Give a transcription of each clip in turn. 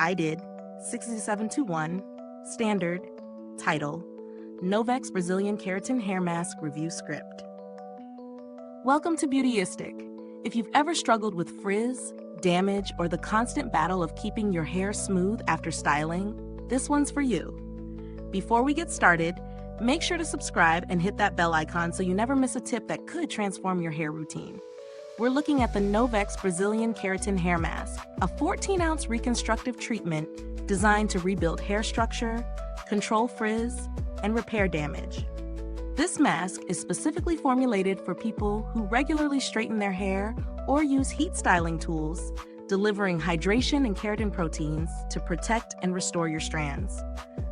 I did. 6721, standard, title, Novex Brazilian Keratin Hair Mask Review Script. Welcome to Beautyistic. If you've ever struggled with frizz, damage, or the constant battle of keeping your hair smooth after styling, this one's for you. Before we get started, make sure to subscribe and hit that bell icon so you never miss a tip that could transform your hair routine. We're looking at the Novex Brazilian Keratin Hair Mask, a 14-ounce reconstructive treatment designed to rebuild hair structure, control frizz, and repair damage. This mask is specifically formulated for people who regularly straighten their hair or use heat styling tools, delivering hydration and keratin proteins to protect and restore your strands.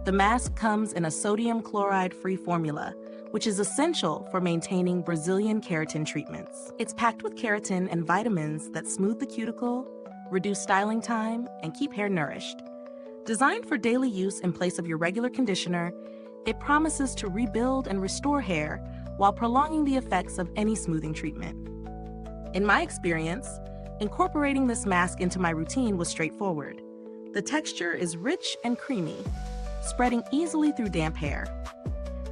The mask comes in a sodium chloride-free formula, which is essential for maintaining Brazilian keratin treatments. It's packed with keratin and vitamins that smooth the cuticle, reduce styling time, and keep hair nourished. Designed for daily use in place of your regular conditioner, it promises to rebuild and restore hair while prolonging the effects of any smoothing treatment. In my experience, incorporating this mask into my routine was straightforward. The texture is rich and creamy, spreading easily through damp hair.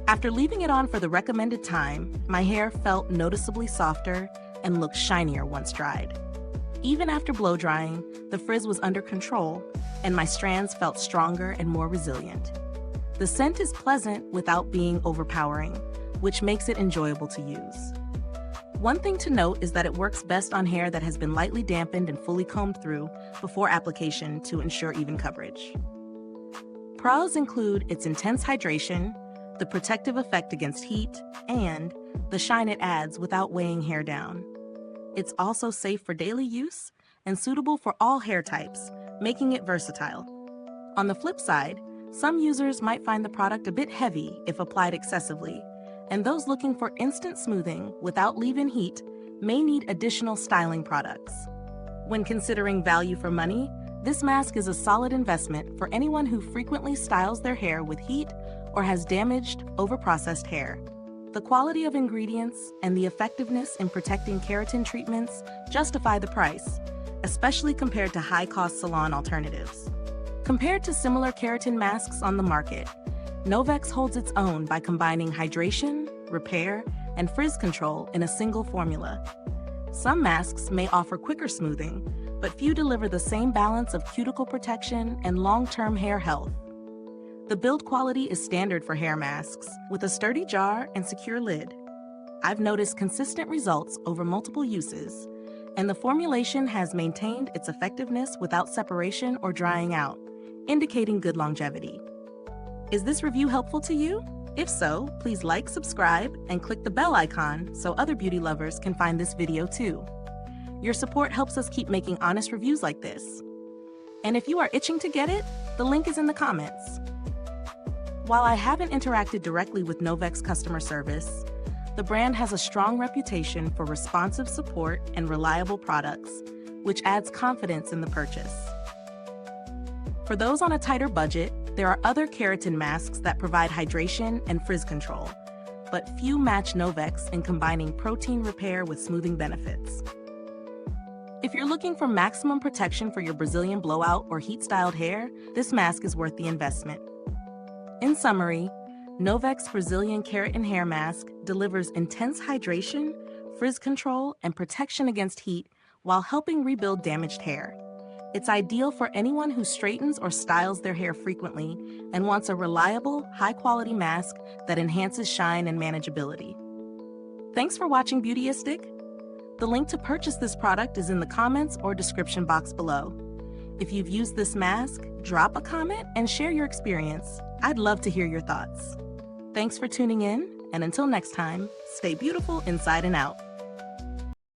After leaving it on for the recommended time, my hair felt noticeably softer and looked shinier once dried. Even after blow drying, the frizz was under control and my strands felt stronger and more resilient. The scent is pleasant without being overpowering, which makes it enjoyable to use. One thing to note is that it works best on hair that has been lightly dampened and fully combed through before application to ensure even coverage. Pros include its intense hydration, the protective effect against heat, and the shine it adds without weighing hair down. It's also safe for daily use and suitable for all hair types, making it versatile. On the flip side, some users might find the product a bit heavy if applied excessively, and those looking for instant smoothing without leave-in heat may need additional styling products. When considering value for money, this mask is a solid investment for anyone who frequently styles their hair with heat or has damaged, overprocessed hair. The quality of ingredients and the effectiveness in protecting keratin treatments justify the price, especially compared to high-cost salon alternatives. Compared to similar keratin masks on the market, Novex holds its own by combining hydration, repair, and frizz control in a single formula. Some masks may offer quicker smoothing, but few deliver the same balance of cuticle protection and long-term hair health. The build quality is standard for hair masks, with a sturdy jar and secure lid. I've noticed consistent results over multiple uses, and the formulation has maintained its effectiveness without separation or drying out, indicating good longevity. Is this review helpful to you? If so, please like, subscribe, and click the bell icon so other beauty lovers can find this video too. Your support helps us keep making honest reviews like this. And if you are itching to get it, the link is in the comments. While I haven't interacted directly with Novex customer service, the brand has a strong reputation for responsive support and reliable products, which adds confidence in the purchase. For those on a tighter budget, there are other keratin masks that provide hydration and frizz control, but few match Novex in combining protein repair with smoothing benefits. If you're looking for maximum protection for your Brazilian blowout or heat-styled hair, this mask is worth the investment. In summary, Novex Brazilian Keratin Hair Mask delivers intense hydration, frizz control, and protection against heat while helping rebuild damaged hair. It's ideal for anyone who straightens or styles their hair frequently and wants a reliable, high-quality mask that enhances shine and manageability. Thanks for watching Beautyistic. The link to purchase this product is in the comments or description box below. If you've used this mask, drop a comment and share your experience. I'd love to hear your thoughts. Thanks for tuning in, and until next time, stay beautiful inside and out.